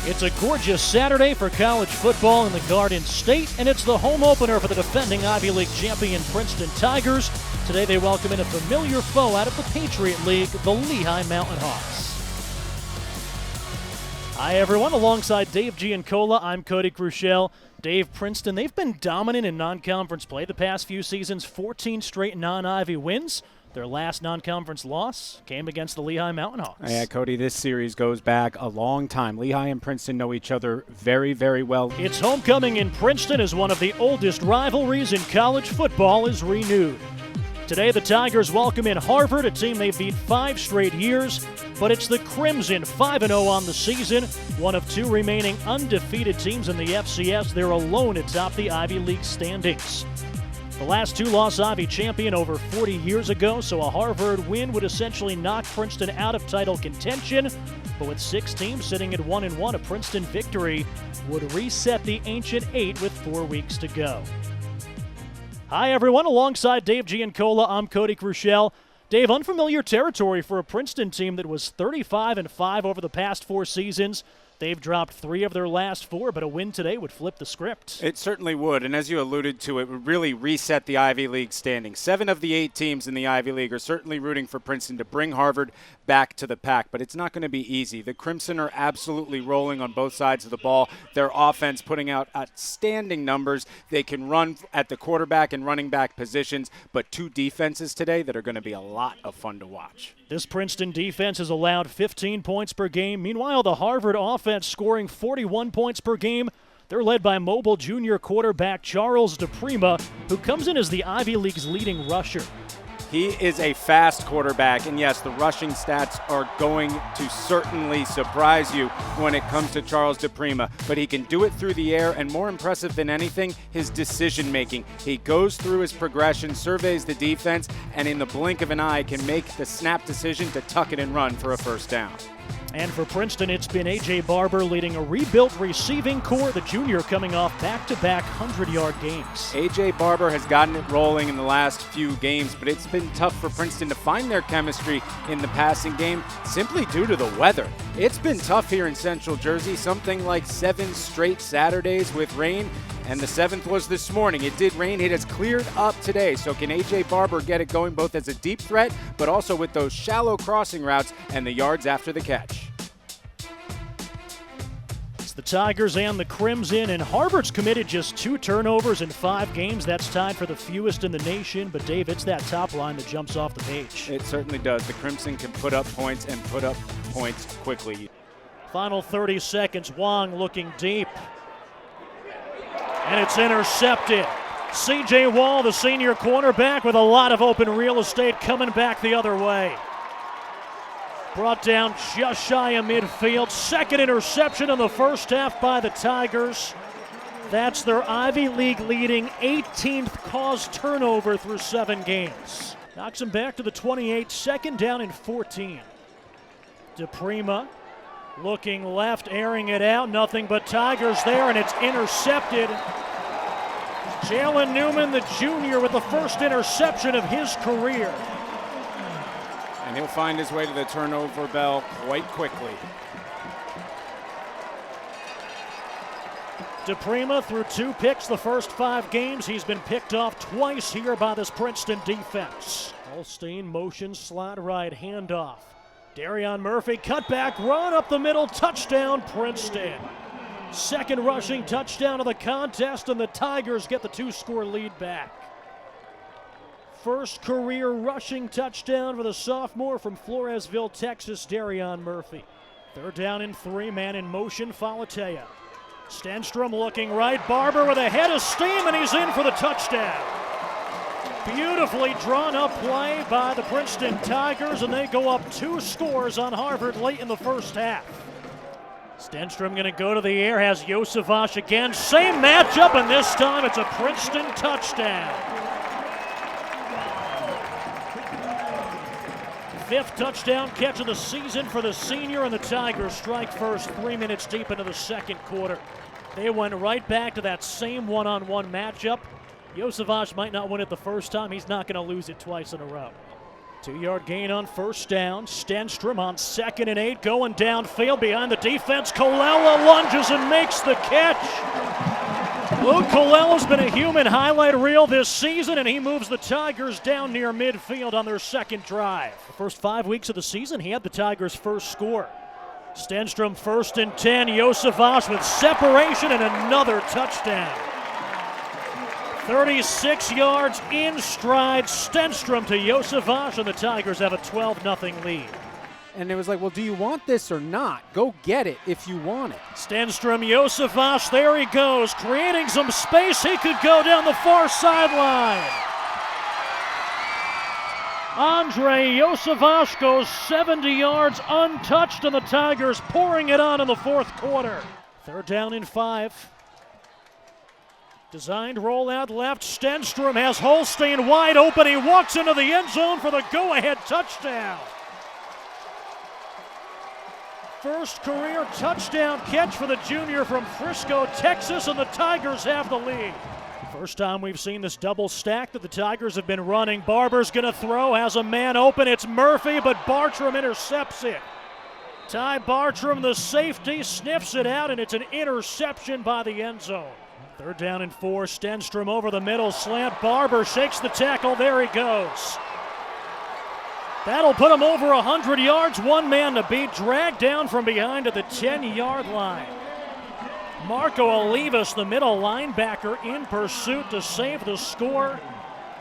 It's a gorgeous Saturday for college football in the Garden State, and it's the home opener for the defending Ivy League champion Princeton Tigers. Today they welcome in a familiar foe out of the Patriot League, the Lehigh Mountain Hawks. Hi everyone, alongside Dave Giancola, I'm Cody Chrusciel. Dave, Princeton, they've been dominant in non-conference play the past few seasons, 14 straight non-Ivy wins. Their last non-conference loss came against the Lehigh Mountain Hawks. Yeah, Cody, this series goes back a long time. Lehigh and Princeton know each other very, very well. It's homecoming in Princeton as one of the oldest rivalries in college football is renewed. Today, the Tigers welcome in Harvard, a team they've beat 5 straight years, but it's the Crimson, 5-0 on the season, one of 2 remaining undefeated teams in the FCS. They're alone atop the Ivy League standings. The last 2-loss Ivy champion over 40 years ago, so a Harvard win would essentially knock Princeton out of title contention. But with 6 teams sitting at 1-1, a Princeton victory would reset the ancient 8 with 4 weeks to go. Hi everyone, alongside Dave Giancola, I'm Cody Chrusciel. Dave, unfamiliar territory for a Princeton team that was 35-5 over the past 4 seasons. They've dropped 3 of their last 4, but a win today would flip the script. It certainly would, and as you alluded to, it would really reset the Ivy League standing. 7 of the 8 teams in the Ivy League are certainly rooting for Princeton to bring Harvard back to the pack, but it's not going to be easy. The Crimson are absolutely rolling on both sides of the ball. Their offense putting out outstanding numbers. They can run at the quarterback and running back positions, but 2 defenses today that are going to be a lot of fun to watch. This Princeton defense has allowed 15 points per game. Meanwhile, the Harvard offense scoring 41 points per game. They're led by mobile junior quarterback Charles DePrima, who comes in as the Ivy League's leading rusher. He is a fast quarterback, and yes, the rushing stats are going to certainly surprise you when it comes to Charles DePrima, but he can do it through the air, and more impressive than anything, his decision-making. He goes through his progression, surveys the defense, and in the blink of an eye can make the snap decision to tuck it and run for a first down. And for Princeton, it's been A.J. Barber leading a rebuilt receiving corps, the junior coming off back-to-back 100-yard games. A.J. Barber has gotten it rolling in the last few games, but it's been tough for Princeton to find their chemistry in the passing game simply due to the weather. It's been tough here in Central Jersey, something like 7 straight Saturdays with rain, and the 7th was this morning. It did rain. It has cleared up today, so can A.J. Barber get it going both as a deep threat, but also with those shallow crossing routes and the yards after the catch? The Tigers and the Crimson, and Harvard's committed just 2 turnovers in 5 games. That's tied for the fewest in the nation, but Dave, it's that top line that jumps off the page. It certainly does. The Crimson can put up points and put up points quickly. Final 30 seconds, Wong looking deep, and it's intercepted. C.J. Wall, the senior cornerback, with a lot of open real estate, coming back the other way. Brought down just shy of midfield. 2nd interception in the first half by the Tigers. That's their Ivy League leading 18th caused turnover through 7 games. Knocks him back to the 28, 2nd down and 14. DePrima looking left, airing it out. Nothing but Tigers there, and it's intercepted. Jalen Newman, the junior, with the first interception of his career. And he'll find his way to the turnover bell quite quickly. DePrima threw 2 picks the first 5 games. He's been picked off twice here by this Princeton defense. Holstein motion, slot right, handoff. Darion Murphy, cutback, run up the middle, touchdown Princeton. 2nd rushing touchdown of the contest, and the Tigers get the 2-score lead back. First career rushing touchdown for the sophomore from Floresville, Texas, Darion Murphy. 3rd down and 3, man in motion, Falatea. Stenstrom looking right, Barber with a head of steam, and he's in for the touchdown. Beautifully drawn up play by the Princeton Tigers, and they go up 2 scores on Harvard late in the first half. Stenstrom going to go to the air, has Yosevach again. Same matchup, and this time it's a Princeton touchdown. 5th touchdown catch of the season for the senior, and the Tigers strike first 3 minutes deep into the 2nd quarter. They went right back to that same one-on-one matchup. Yosevach might not win it the first time. He's not going to lose it twice in a row. 2-yard gain on first down. Stenstrom on 2nd and 8, going downfield behind the defense. Colella lunges and makes the catch. Luke Colella's been a human highlight reel this season, and he moves the Tigers down near midfield on their second drive. The first 5 weeks of the season, he had the Tigers' first score. Stenstrom 1st and 10. Josefas with separation and another touchdown. 36 yards in stride. Stenstrom to Josefas, and the Tigers have a 12-0 lead. And it was like, well, do you want this or not? Go get it if you want it. Stenstrom, Josefas, there he goes, creating some space. He could go down the far sideline. Andre Josefas goes 70 yards untouched, and the Tigers pouring it on in the fourth quarter. 3rd down and 5. Designed rollout left. Stenstrom has Holstein wide open. He walks into the end zone for the go-ahead touchdown. First career touchdown catch for the junior from Frisco, Texas, and the Tigers have the lead. First time we've seen this double stack that the Tigers have been running. Barber's going to throw, has a man open. It's Murphy, but Bartram intercepts it. Ty Bartram, the safety, sniffs it out, and it's an interception by the end zone. 3rd down and 4. Stenstrom over the middle, slant. Barber shakes the tackle. There he goes. That'll put him over 100 yards. One man to beat, dragged down from behind at the 10-yard line. Marco Olivas, the middle linebacker, in pursuit to save the score.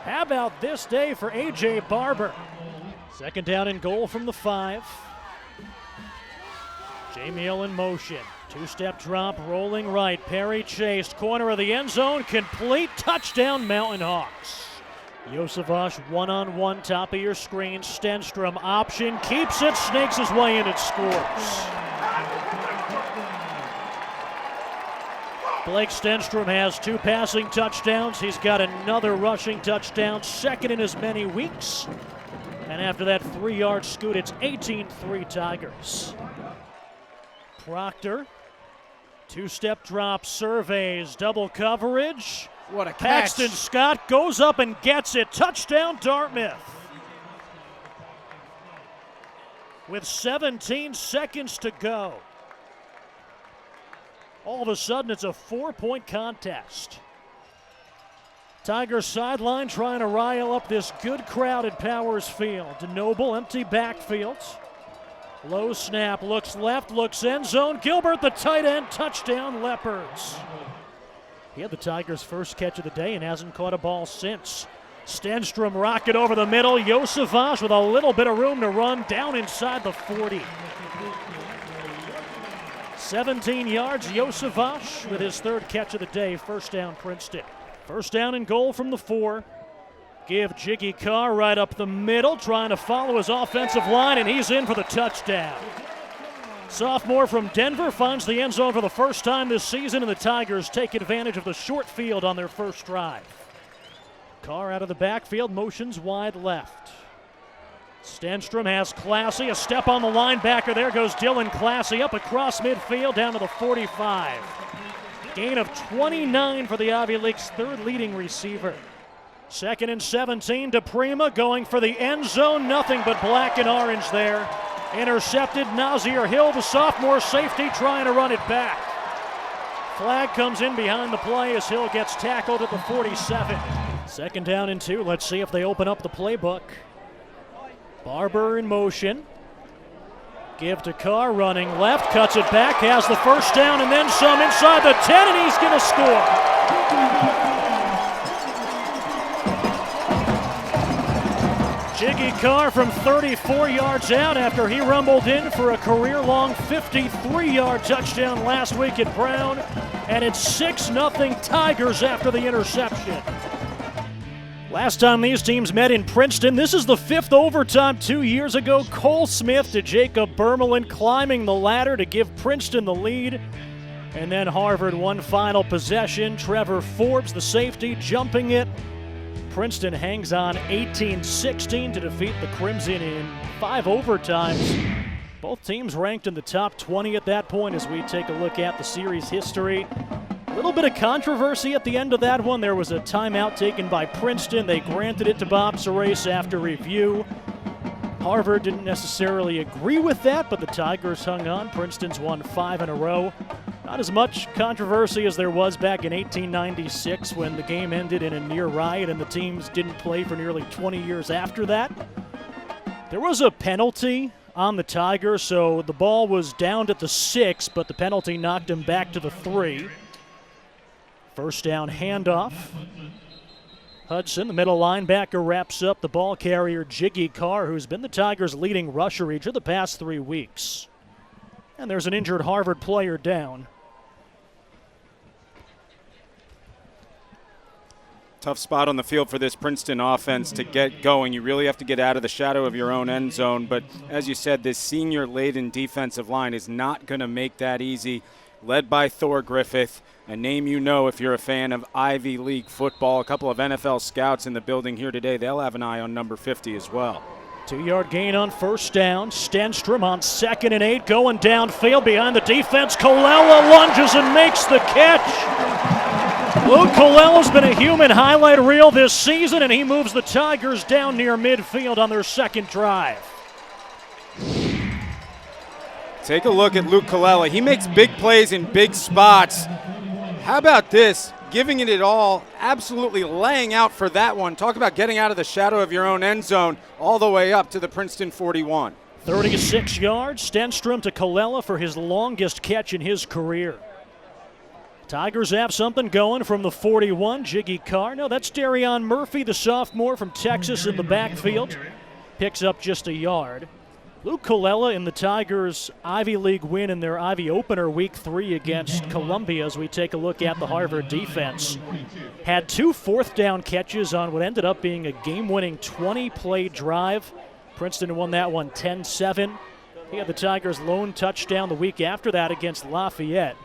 How about this day for A.J. Barber? 2nd down and goal from the 5. Jamiel in motion. 2-step drop, rolling right. Perry chased, corner of the end zone, complete, touchdown Mountain Hawks. Josefas one-on-one, top of your screen. Stenstrom option, keeps it, snakes his way in and scores. Blake Stenstrom has 2 passing touchdowns. He's got another rushing touchdown, 2nd in as many weeks. And after that 3-yard scoot, it's 18-3 Tigers. Proctor, 2-step drop, surveys, double coverage. What a catch. Paxton Scott goes up and gets it. Touchdown Dartmouth. With 17 seconds to go. All of a sudden, it's a 4-point contest. Tigers sideline trying to rile up this good crowd at Powers Field. DeNoble, empty backfield. Low snap, looks left, looks end zone. Gilbert, the tight end, touchdown Leopards. He had the Tigers' first catch of the day and hasn't caught a ball since. Stenstrom rocket over the middle. Josefas with a little bit of room to run down inside the 40. 17 yards, Josefas with his 3rd catch of the day. First down, Princeton. First down and goal from the 4. Give Jiggy Carr right up the middle, trying to follow his offensive line, and he's in for the touchdown. Sophomore from Denver finds the end zone for the first time this season, and the Tigers take advantage of the short field on their first drive. Carr out of the backfield, motions wide left. Stenstrom has Classy, a step on the linebacker. There goes Dylan Classy up across midfield down to the 45. Gain of 29 for the Ivy League's 3rd leading receiver. 2nd and 17, DePrima going for the end zone. Nothing but black and orange there. Intercepted. Nazir Hill, the sophomore safety, trying to run it back. Flag comes in behind the play as Hill gets tackled at the 47. 2nd down and 2. Let's see if they open up the playbook. Barber in motion. Give to Carr, running left, cuts it back, has the first down and then some inside the 10, and he's going to score. Jiggy Carr from 34 yards out after he rumbled in for a career-long 53-yard touchdown last week at Brown, and it's 6-0 Tigers after the interception. Last time these teams met in Princeton, this is the 5th overtime 2 years ago. Cole Smith to Jacob Bermelin climbing the ladder to give Princeton the lead. And then Harvard one final possession. Trevor Forbes, the safety, jumping it. Princeton hangs on 18-16 to defeat the Crimson in 5 overtimes. Both teams ranked in the top 20 at that point as we take a look at the series history. A little bit of controversy at the end of that one. There was a timeout taken by Princeton. They granted it to Bob Serace after review. Harvard didn't necessarily agree with that, but the Tigers hung on. Princeton's won 5 in a row. Not as much controversy as there was back in 1896 when the game ended in a near riot and the teams didn't play for nearly 20 years after that. There was a penalty on the Tigers, so the ball was down at the 6, but the penalty knocked him back to the 3. First down handoff. Hudson, the middle linebacker, wraps up the ball carrier Jiggy Carr, who's been the Tigers' leading rusher each of the past 3 weeks. And there's an injured Harvard player down. Tough spot on the field for this Princeton offense to get going. You really have to get out of the shadow of your own end zone. But as you said, this senior-laden defensive line is not going to make that easy. Led by Thor Griffith, a name you know if you're a fan of Ivy League football. A couple of NFL scouts in the building here today. They'll have an eye on number 50 as well. 2-yard gain on first down. Stenstrom on 2nd and 8, going downfield behind the defense. Colella lunges and makes the catch. Luke Colella's been a human highlight reel this season, and he moves the Tigers down near midfield on their second drive. Take a look at Luke Colella. He makes big plays in big spots. How about this? Giving it all, absolutely laying out for that one. Talk about getting out of the shadow of your own end zone all the way up to the Princeton 41. 36 yards, Stenstrom to Colella for his longest catch in his career. Tigers have something going from the 41, Jiggy Carr. No, that's Darion Murphy, the sophomore from Texas in the backfield. Picks up just a yard. Luke Colella in the Tigers' Ivy League win in their Ivy opener week 3 against Columbia, as we take a look at the Harvard defense. Had 2 fourth-down catches on what ended up being a game-winning 20-play drive. Princeton won that one 10-7. He had the Tigers' lone touchdown the week after that against Lafayette.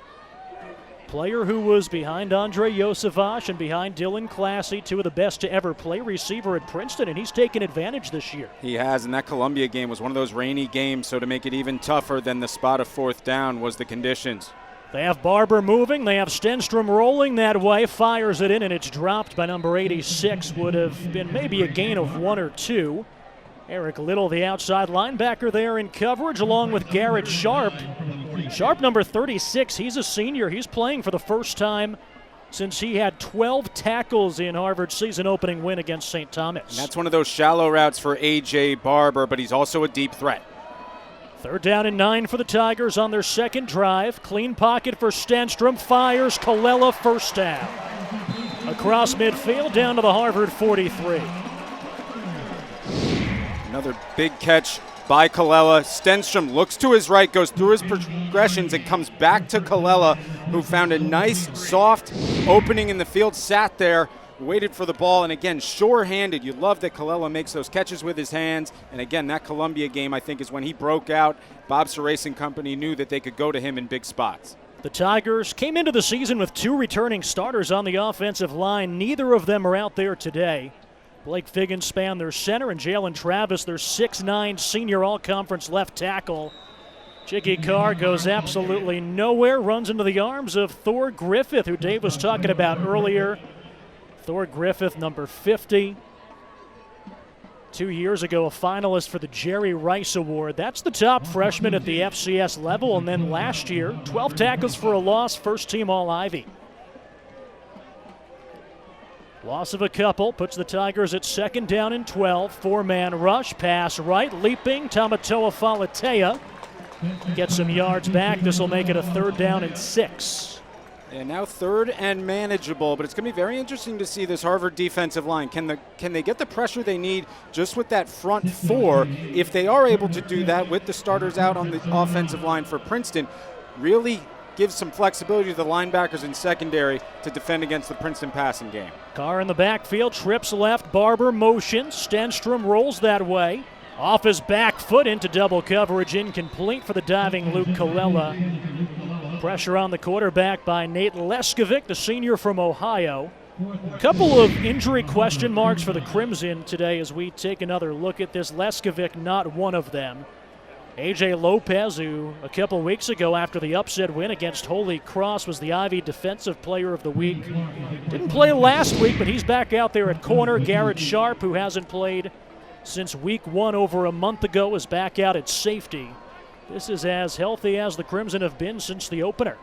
Player who was behind Andre Yosevach and behind Dylan Classy, 2 of the best to ever play receiver at Princeton, and he's taken advantage this year. He has, and that Columbia game was one of those rainy games, so to make it even tougher than the spot of 4th down was the conditions. They have Barber moving. They have Stenstrom rolling that way. Fires it in, and it's dropped by number 86. Would have been maybe a gain of 1 or 2. Eric Little, the outside linebacker there in coverage, along with Garrett Sharp. Sharp, number 36, he's a senior. He's playing for the first time since he had 12 tackles in Harvard's season-opening win against St. Thomas. And that's one of those shallow routes for A.J. Barber, but he's also a deep threat. 3rd down and 9 for the Tigers on their second drive. Clean pocket for Stenstrom. Fires. Colella, first down. Across midfield, down to the Harvard 43. Another big catch by Colella. Stenstrom looks to his right, goes through his progressions, and comes back to Colella, who found a nice, soft opening in the field, sat there, waited for the ball, and again, sure-handed. You love that Colella makes those catches with his hands. And again, that Columbia game, I think, is when he broke out. Bob Serace and company knew that they could go to him in big spots. The Tigers came into the season with 2 returning starters on the offensive line. Neither of them are out there today. Blake Figgenspan, their center, and Jalen Travis, their 6'9 senior all-conference left tackle. Jiggy Carr goes absolutely nowhere, runs into the arms of Thor Griffith, who Dave was talking about earlier. Thor Griffith, number 50. 2 years ago, a finalist for the Jerry Rice Award. That's the top freshman at the FCS level. And then last year, 12 tackles for a loss, first-team All-Ivy. Loss of a couple puts the Tigers at 2nd down and 12. 4-man rush, pass right, leaping, Tamatoa Falatea gets some yards back. This will make it a 3rd down and 6. And now 3rd and manageable, but it's going to be very interesting to see this Harvard defensive line. Can they get the pressure they need just with that front 4? If they are able to do that with the starters out on the offensive line for Princeton, really gives some flexibility to the linebackers in secondary to defend against the Princeton passing game. Carr in the backfield, trips left, Barber motions, Stenstrom rolls that way. Off his back foot into double coverage, incomplete for the diving Luke Colella. Pressure on the quarterback by Nate Leskovic, the senior from Ohio. A couple of injury question marks for the Crimson today as we take another look at this. Leskovic not one of them. A.J. Lopez, who a couple weeks ago after the upset win against Holy Cross was the Ivy Defensive Player of the Week. Didn't play last week, but he's back out there at corner. Garrett Sharp, who hasn't played since week 1 over a month ago, is back out at safety. This is as healthy as the Crimson have been since the opener.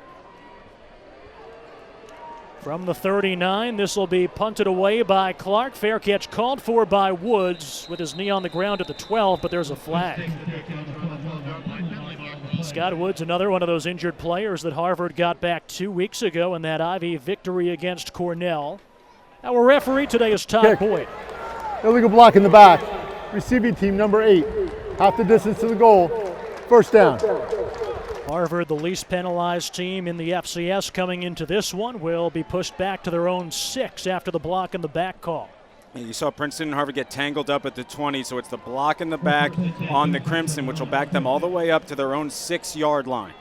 From the 39, this will be punted away by Clark. Fair catch called for by Woods with his knee on the ground at the 12, but there's a flag. Scott Woods, another one of those injured players that Harvard got back 2 weeks ago in that Ivy victory against Cornell. Our referee today is Todd Boyd. Illegal block in the back. Receiving team number 8. Half the distance to the goal. First down. Harvard, the least penalized team in the FCS coming into this one, will be pushed back to their own 6 after the block in the back call. You saw Princeton and Harvard get tangled up at the 20, so it's the block in the back on the Crimson, which will back them all the way up to their own 6-yard line.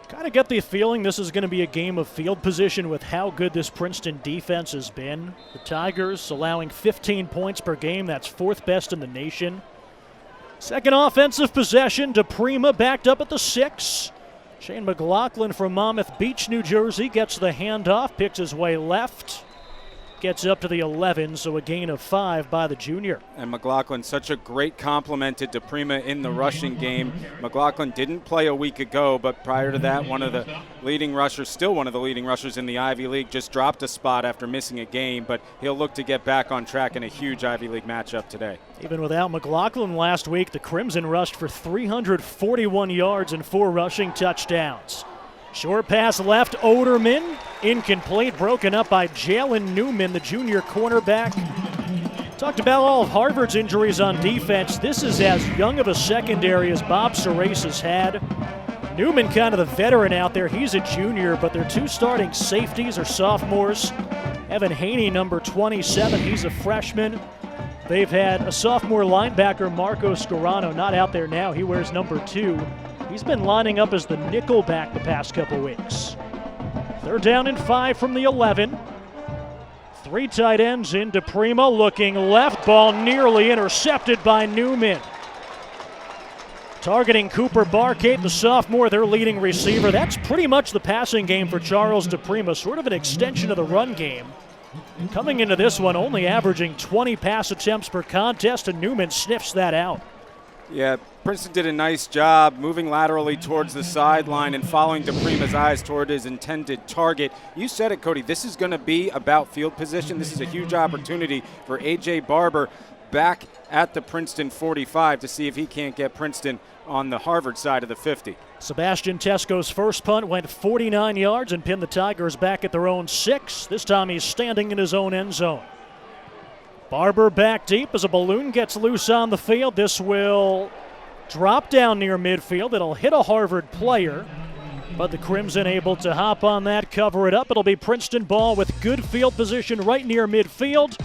Kind of get the feeling this is going to be a game of field position with how good this Princeton defense has been. The Tigers allowing 15 points per game. That's 4th best in the nation. Second offensive possession. DePrima backed up at the 6. Shane McLaughlin from Monmouth Beach, New Jersey, gets the handoff, picks his way left, gets up to the 11, so a gain of 5 by the junior. And McLaughlin, such a great compliment to DePrima in the rushing game. McLaughlin didn't play a week ago, but prior to that, one of the leading rushers, still one of the leading rushers in the Ivy League, just dropped a spot after missing a game, but he'll look to get back on track in a huge Ivy League matchup today. Even without McLaughlin last week, the Crimson rushed for 341 yards and 4 rushing touchdowns. Short pass left, Oderman, incomplete, broken up by Jalen Newman, the junior cornerback. Talked about all of Harvard's injuries on defense. This is as young of a secondary as Bob Serace has had. Newman kind of the veteran out there. He's a junior, but their 2 starting safeties are sophomores. Evan Haney, number 27, he's a freshman. They've had a sophomore linebacker, Marco Scorano, not out there now. He wears number 2. He's been lining up as the nickel back the past couple weeks. 3rd down and 5 from the 11. 3 tight ends in. DePrima looking left, ball nearly intercepted by Newman. Targeting Cooper Barkate, the sophomore, their leading receiver. That's pretty much the passing game for Charles DePrima, sort of an extension of the run game. Coming into this one, only averaging 20 pass attempts per contest, and Newman sniffs that out. Yeah, Princeton did a nice job moving laterally towards the sideline and following DePrima's eyes toward his intended target. You said it, Cody. This is going to be about field position. This is a huge opportunity for A.J. Barber back at the Princeton 45 to see if he can't get Princeton on the Harvard side of the 50. Sebastian Tesco's first punt went 49 yards and pinned the Tigers back at their own 6. This time he's standing in his own end zone. Barber back deep as a balloon gets loose on the field. This will drop down near midfield. It'll hit a Harvard player, but the Crimson able to hop on that, cover it up. It'll be Princeton ball with good field position right near midfield.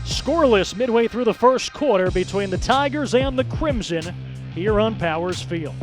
Scoreless midway through the first quarter between the Tigers and the Crimson here on Powers Field.